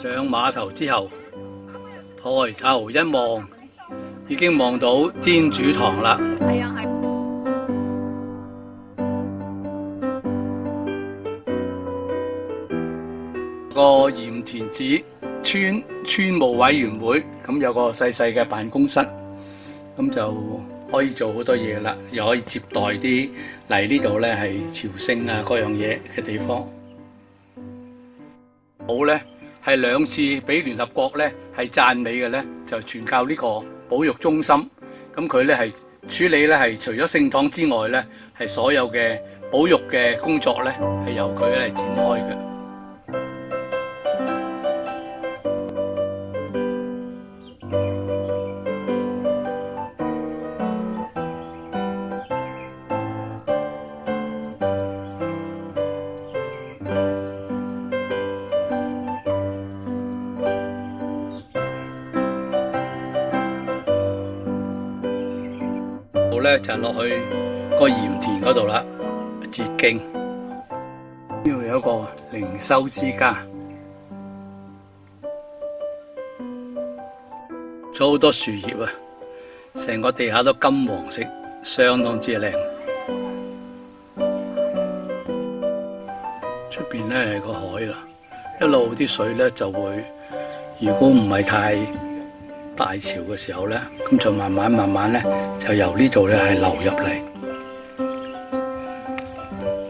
上碼頭之後，抬頭一望，已經望到天主堂啦。係啊，係。個鹽田梓村村務委員會咁有個細細嘅辦公室，咁就可以做好多嘢啦，又可以接待啲嚟呢度咧係朝聖啊各樣嘢嘅地方。好咧，係2次俾聯合國咧係讚美嘅咧，就傳教呢個保育中心。咁佢咧係處理咧係除咗聖堂之外咧，係所有嘅保育嘅工作咧係由佢嚟展開嘅。咧就落去個鹽田嗰度啦，捷徑呢度有一個靈修之家，咗好多樹葉啊，成個地下都金黃色，相當之靚。出邊咧係個海啦，一路啲水咧就會，如果唔係太大潮嘅時候咧，咁就慢慢咧就由呢度咧係流入嚟，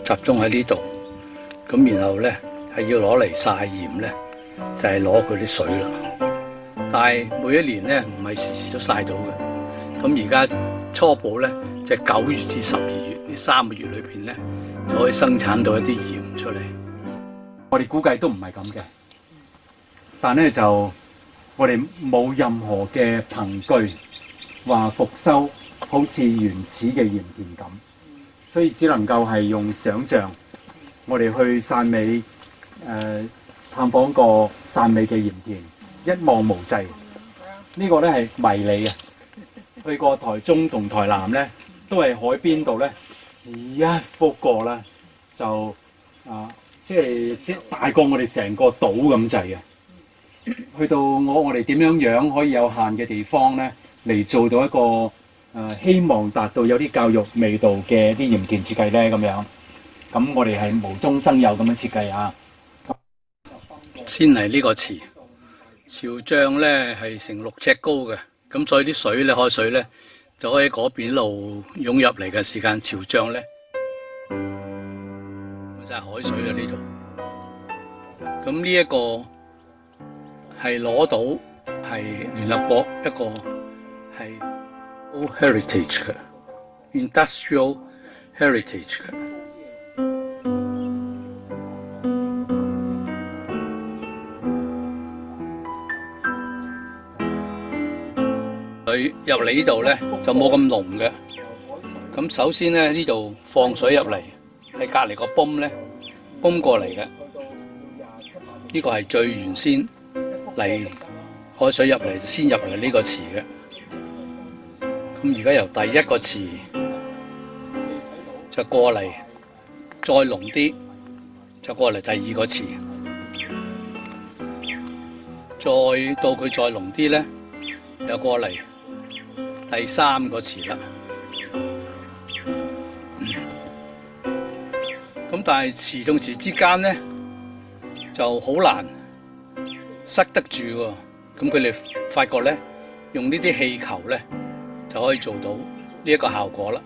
集中喺呢度。咁然後咧係要攞嚟曬鹽咧，就係攞佢啲水啦。但係每一年咧唔係時時都曬到嘅。咁而家初步咧就係9月至12月呢3個月裏邊咧就可以生產到一啲鹽出嚟。我哋估計都唔係咁嘅，但咧就。我哋冇任何嘅憑據話復修好似原始嘅鹽田咁，所以只能夠係用想像。我哋去汕尾探訪過汕尾嘅鹽田，一望無際。呢個咧係迷你嘅。去過台中同台南咧，都係海邊度咧一幅過啦，就即係大過我哋成個島咁滯嘅。去到我哋點樣可以有限嘅地方咧，嚟做到一個希望達到有啲教育味道嘅啲鹽田設計咧咁樣。咁我哋係無中生有咁樣設計啊。先嚟呢個池，潮漲咧係成6尺高嘅，咁所以啲水咧海水咧就可以嗰邊路湧入嚟嘅時間潮漲咧，就係海水啊呢度。咁呢一個係攞到係聯合國一個係 heritage 嘅 industrial heritage 嘅。佢入嚟呢度咧就冇咁濃嘅。咁首先咧呢度放水入嚟，喺隔離個泵咧泵過嚟嘅。呢個係最原先嚟海水入嚟先入嚟呢個池嘅。咁而家由第一個池就過嚟，再濃啲就過嚟第二個池，再到佢再濃啲咧，又過嚟第3個池啦。咁但係池同池之間咧就好難塞得住喎。咁佢哋發覺咧，用呢啲氣球咧就可以做到呢一個效果啦。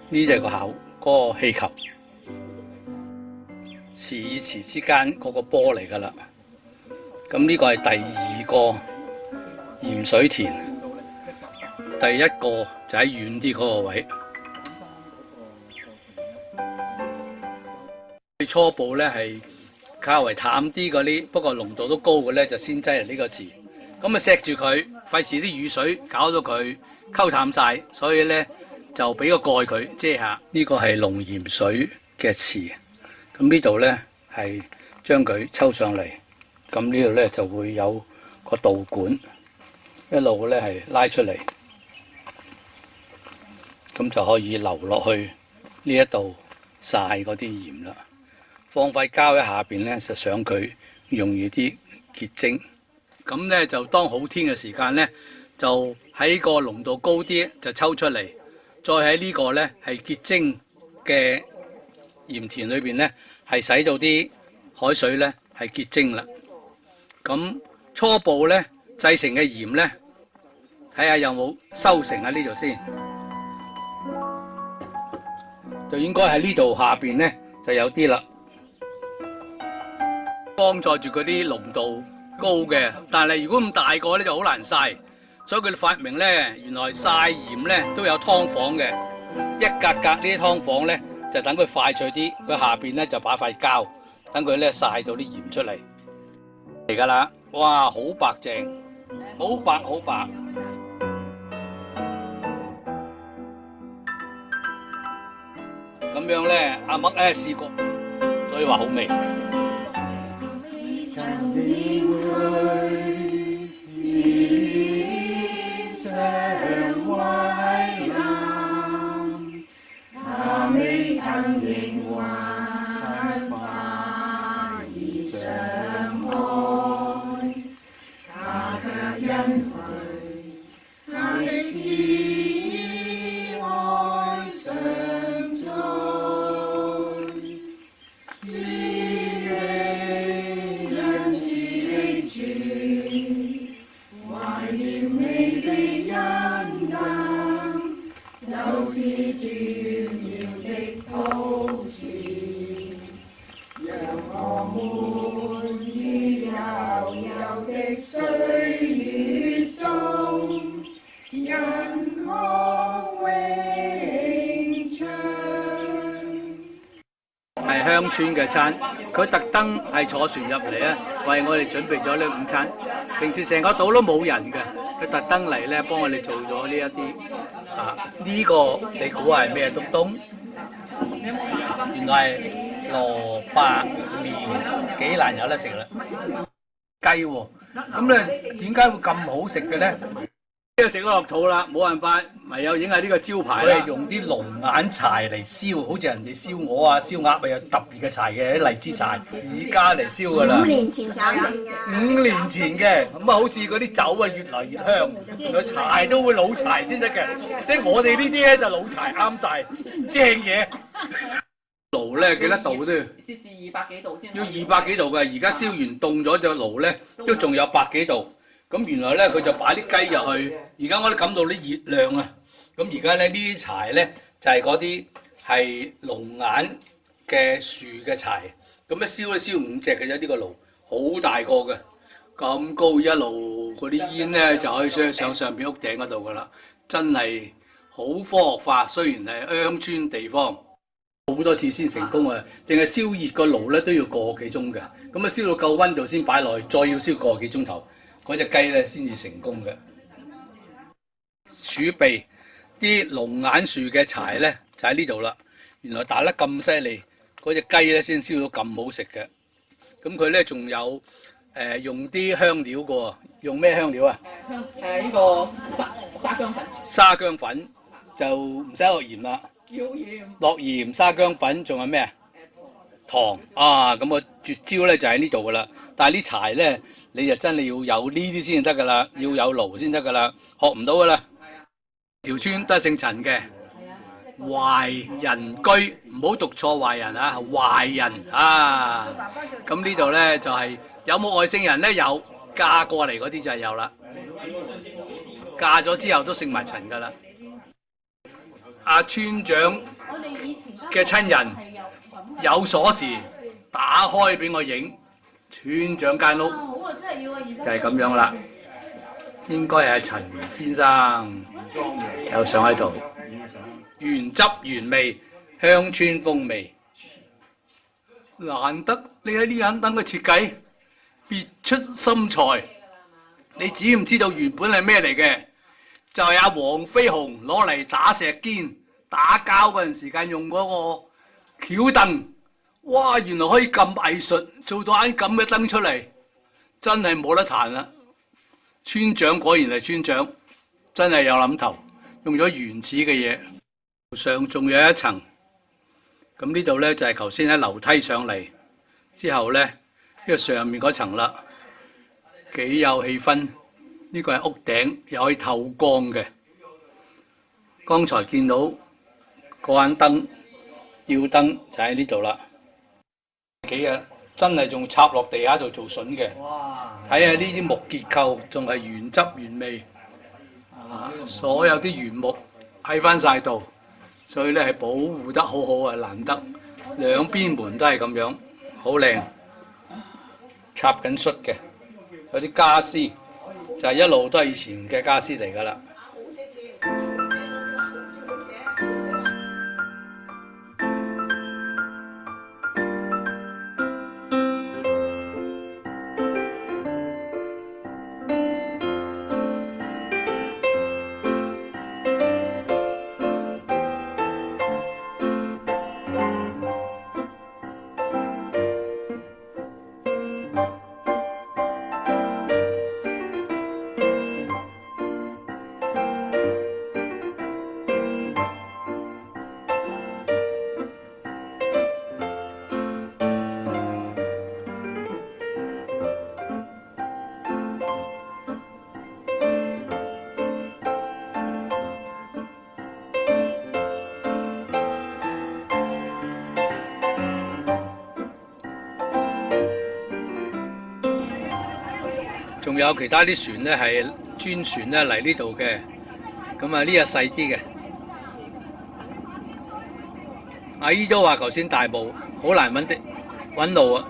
呢就係個氣球，池與池之間嗰個波嚟㗎啦。咁呢個係第2個鹽水田，第1個就喺遠啲嗰個位。初步咧係較為淡啲嗰啲，不過濃度都高嘅咧，就先擠入呢個池。咁啊錫住佢，費事啲雨水搞到佢溝淡晒，所以咧就俾個蓋佢遮下。呢個係濃鹽水嘅池，咁呢度咧係將佢抽上嚟，咁呢度咧就會有個導管一路咧係拉出嚟，咁就可以流落去呢一度曬嗰啲鹽啦。放塊膠喺下邊咧，就想佢容易啲結晶。咁咧就當好天嘅時間咧，就喺個濃度高啲就抽出嚟，再喺呢個咧係結晶嘅鹽田裏邊咧，係使到啲海水咧係結晶啦。咁初步咧製成嘅鹽咧，睇下有冇收成喺呢度先，就應該喺呢度下邊咧就有啲啦。幫助住嗰啲濃度高嘅，但係如果咁大個咧就好難曬，所以佢哋發明咧，原來曬鹽咧都有湯房嘅，一格格呢啲湯房咧就等佢快脆啲，佢下邊咧就擺塊膠，等佢咧曬到啲鹽出嚟嚟㗎啦。哇，好白淨，好白好白。咁樣咧，阿麥咧試過，所以話好味。係鄉村嘅餐，佢特登係坐船入嚟啊，為我哋準備咗呢午餐。平時成個島都冇人嘅，佢特登嚟咧幫我哋做咗呢一啲呢個你估係咩東東？原來係蘿蔔麵，幾難有得食啦！雞喎，咁咧點解會咁好食嘅咧？呢個食咗落肚啦，冇辦法，唯有影下呢個招牌啦。用啲龍眼柴嚟燒，好似人哋燒鵝啊、燒鴨啊有特別嘅柴嘅，啲荔枝柴，而家嚟燒噶啦。5年前斬定㗎。5年前嘅，咁啊好似嗰啲酒啊越嚟越香，原來柴都會老柴先得嘅，即係我哋呢啲咧就老柴啱晒，正嘢。爐咧幾多度都要？攝氏200幾度先。要200幾度嘅，而家燒完凍咗隻爐咧，都仲有100幾度。咁原來咧佢就擺啲雞入去，而家我哋感到啲熱量啊！咁而家咧呢啲柴咧就係嗰啲係龍眼嘅樹嘅柴，咁一燒咧燒5隻嘅啫，呢個爐好大個嘅，咁高一路嗰啲煙咧就可以上上邊屋頂嗰度噶啦，真係好科學化。雖然係鄉村地方，好多次先成功啊！淨係燒熱個爐咧都要個幾鐘嘅，咁啊燒到夠溫度先擺落去，再要燒個幾鐘頭。嗰隻雞咧先至成功嘅。儲備啲龍眼樹嘅柴咧就喺呢度啦。原來打得咁犀利，嗰隻雞咧先燒到咁好食嘅。咁佢咧仲有用啲香料嘅喎，用咩香料啊？呢個沙薑粉。沙薑粉就唔使落鹽啦。要鹽。落鹽、沙薑粉，仲有咩啊？糖啊！咁個絕招咧就喺呢度噶啦。但係啲柴咧，你就真係要有呢啲先得噶啦，要有爐先得噶啦，學唔到噶啦。條村都係姓陳嘅，懷仁居，唔好讀錯懷仁啊，懷仁啊。咁呢度咧就係有冇外姓人咧？有，嫁過嚟嗰啲就係有啦。嫁咗之後都姓埋陳噶啦。阿村長嘅親人有鎖匙，打開俾我影。村長間屋就係咁樣啦，應該係陳先生有相喺度，原汁原味，鄉村風味。難得你喺呢盞燈嘅設計，別出心裁。你知唔知道原本係咩嚟嘅？就係阿黃飛鴻攞嚟打石堅、打交嗰陣時間用嗰個橋凳。哇！原來可以咁藝術，做到間咁嘅燈出嚟，真係冇得彈啦！村長果然係村長，真係有諗頭，用咗原始嘅嘢。上仲有一層，咁呢度咧就係頭先喺樓梯上嚟之後咧，呢個上面嗰層啦。幾有氣氛。呢個係屋頂，又可以透光嘅。剛才見到嗰盞燈，吊燈就喺呢度啦。幾日真係仲插落地下度做筍嘅。睇下呢啲木結構仲係原汁原味，所有啲原木喺翻晒度，所以咧係保護得好好啊，難得。兩邊門都係咁樣，好靚，插緊恤嘅。有啲家私就係一路都係以前嘅家私嚟㗎啦。仲有其他啲船咧係專船咧嚟呢度嘅，咁啊呢日細啲嘅。阿姨都話頭先大霧好難揾路啊，